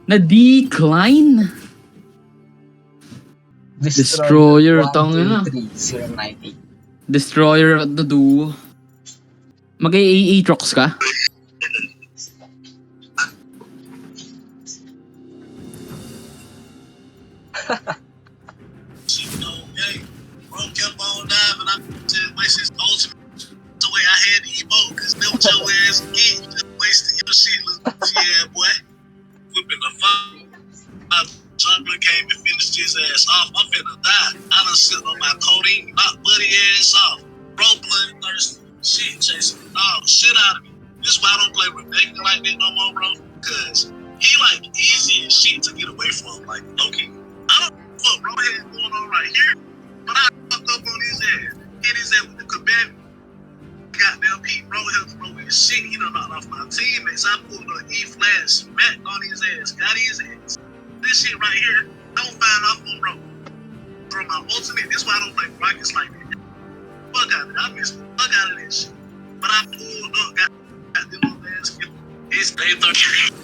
Na-decline? Destroyer, tangina. 090. Destroyer at the duo. Mag-Aatrox ka? Bro kept on diving. I just wasted his ultimate. The way I had to emote, cause that was your ass again. You just wasted your shit, little yeah, boy. Whipping the fuck. My jungler came and finished his ass off. I'm finna die. I done sit on my codeine, knock buddy ass off. Bro, blood thirsty. Shit chasing the dog. Shit out of me. This is why I don't play with Bacon like that no more, bro. Cause he like easy as shit to get away from. Like, okay. I don't know what bro had going on right here. But I fucked up on his ass. Hit his ass with the Quebec. Goddamn Pete bro helped bro with his shit. He done knocked off my teammates. I pulled a E flash, smacked on his ass, got his ass. This shit right here, I don't find off on bro. Bro, my ultimate, this is why I don't play Rockets like that. Fuck out of it. I miss the fuck out of this shit. But I pulled up, got them on the ass. It's day 30.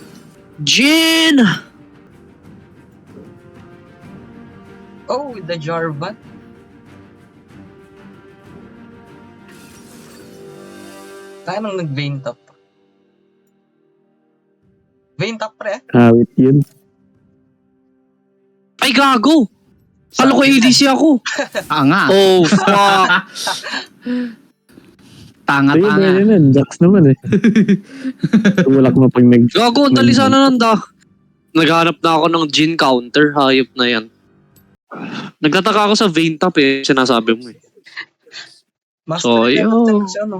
Jin! Oh, with the Jarvan. Tayo nang nag-vein top. Vein top pre. Awit yun. Ay, gago! Kala ko ADC ako. Tanga. Oh, fuck. Tanga, Ayun, tanga. ayun, ayun. Jax naman eh. Tumulak mo pag nag... Gago, ang dali sana nanda. Naghanap na ako ng Jin counter. Hayop na yan. Nagtataka ako sa vein top eh. Sinasabi mo eh. Master So, level yo. 10 siya, no?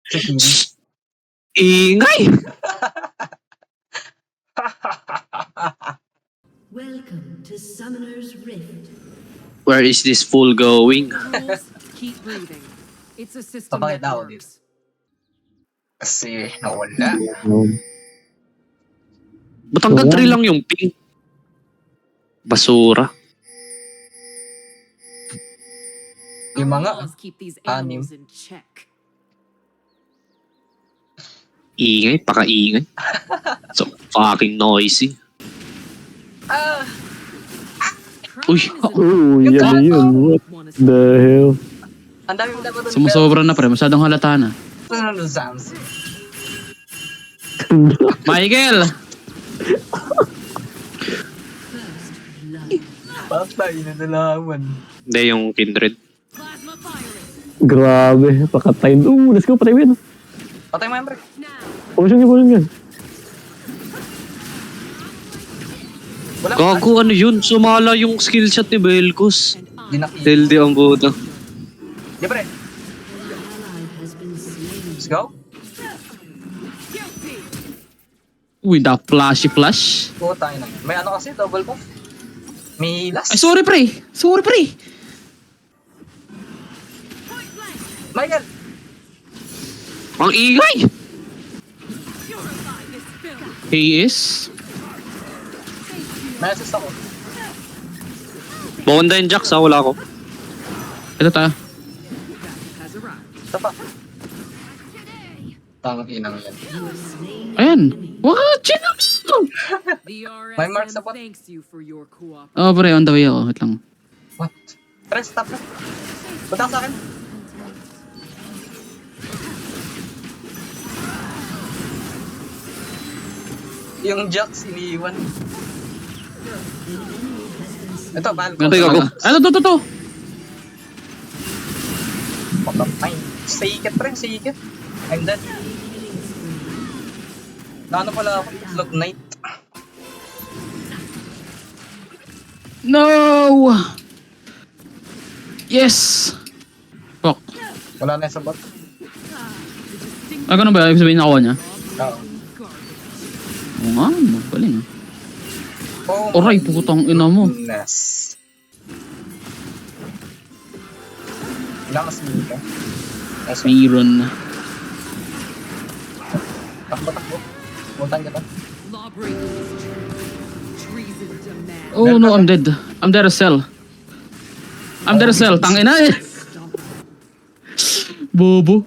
Sa TV. Ingay! Welcome to Summoner's Rift. Where is this fool going? Rules, keep breathing. It's a system Papakita that ako works. Kasi nawala. Ba't hanggang 3 lang yung ping? Basura. Yung Our mga laws keep these anim. animals in check. Ingay, paka-ingay. So fucking noisy. Uy, Oh, yan yun. What the hell? Ang dami dapat doon. Sumusobra na pre, masyadong halata na. Ano doon, Sams? Michael! Patay na nalaman. hindi yung Kindred. Plasma firing. Grabe. Pakatay. Let's go. Patay mo yan. Patay mo yan, pre. Pumusong yan. Wala Gago, ano yun? Sumala yung skill shot ni Belcos. Di nakita. Healthy ang buta. Di, pre. Let's go. Uy, the flashy flash. Puta na. May ano kasi, double buff. May last. Ay, sorry pre. Sorry pre. Michael! Ang ingay! He is. May assist ako. Bawanda yung Jax ha, wala ako. Ito tayo. Ito pa. Tangang inang yan. Ayan. What? Chinos! The May marks na RSM po. thanks you for your cooperation. Oh, pre, on the way ako. Wait lang. What? Pre, stop na. Punta ka sa akin. Yung Jax iniiwan. Ito, Valko. Ganito, gago. Ano, to. Patapay. Sikit, pre. Sikit. I'm dead. Naano pala ako? Log Knight. No! Yes! Fuck. Wala na sa bot. Ah, ganun ba? Ibig sabihin nakuha niya? Oo. Oo nga, magaling. Oh, Oray, putang ina mo. goodness. Wala mas ka. Mayroon na. Takbo. Puntan ka to. Lawbreaking is true. Treason demands. Oh no, I'm dead. I'm dead as cell. Tangina eh. Bobo.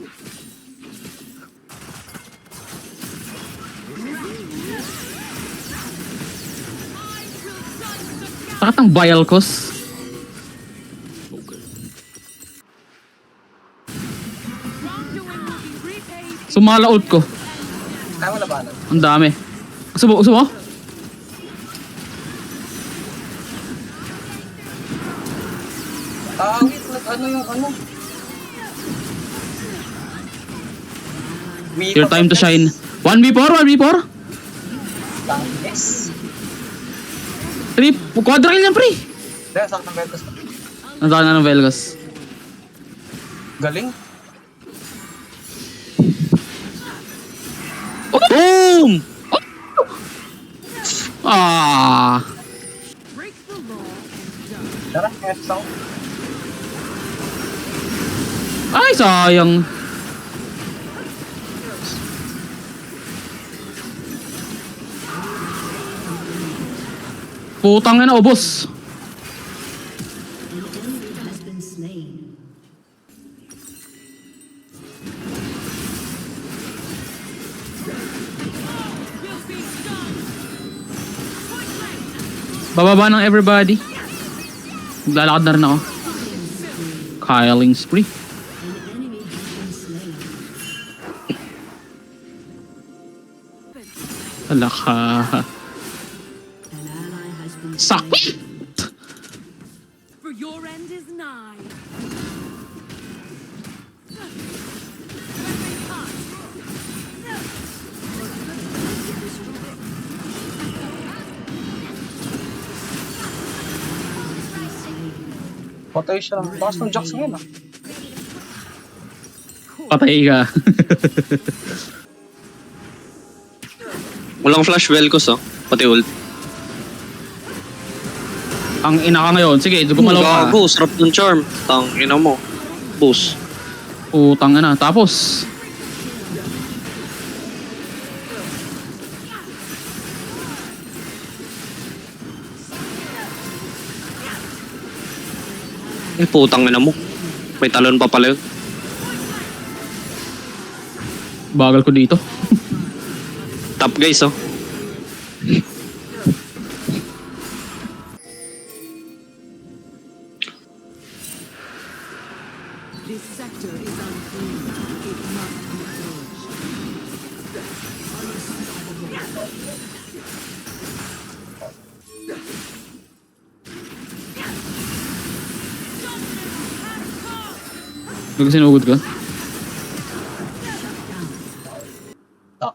Sakit ang Bialcos. Wrongdoing will be repaid. Sumalaot ko. Kaya mo labanan. Ang dami. Gusto mo? Gusto mo? Wait, ano yung ano? Your time to shine. 1v4, 1v4. Yes. Quadra yan, pre. Dahil sakit ng Velcos. Nandaan na ng Velgas. Galing. Boom! Ah. Break the law and done. Tara, S out. Ay, sayang. Putang na, ubos. Bababa ng everybody. Maglalakad na rin ako. Kyling spree. Alaka. Sakit! For your end is nigh. Patay siya. Bakas ng Jax ngayon ah. Patay ka. Walang flash Velcos oh. Pati ult. Ang ina ka ngayon. Sige, gumalaw ka. Gago, sarap ng charm. Tang ina mo. Boost. Putang na. Tapos, Putang ina mo. May talon pa pala yun. bagal ko dito. Top guys oh. This sector is unclean. It must be purged. Nagsinugod ka?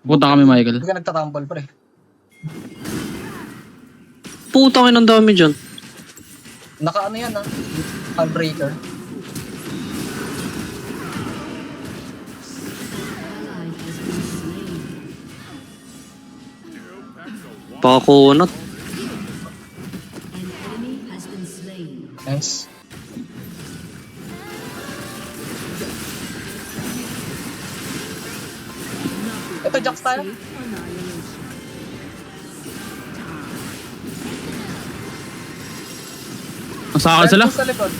Punta kami, Michael. Hindi ka nagtatample pre. Putang ina, ang dami dyan. Naka ano yan ah. Unbreaker. Pakunat. Nice. Ito Jax tayo. Nasakal sila. Velcos sa likod.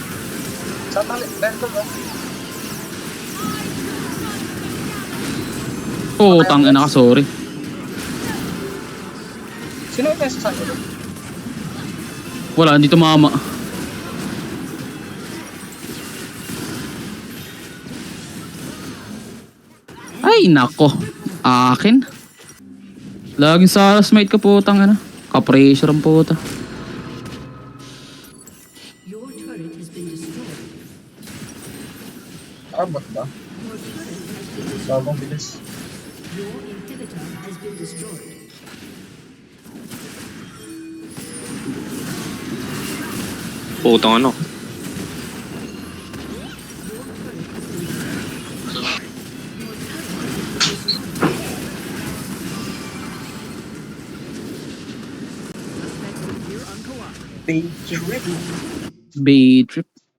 Sa tali. Velcos ah. Putang ina ka, sorry. Sino yung nasa sa'yo? Wala, hindi tumama. Ay, nako. Akin. Laging sa smite ka, putang ina. Ka-pressure ang puta. Your turret has been destroyed. Arbot ba? Bagong bilis. Your inhibitor has been destroyed. Putang ano. Big trip. Bay trip.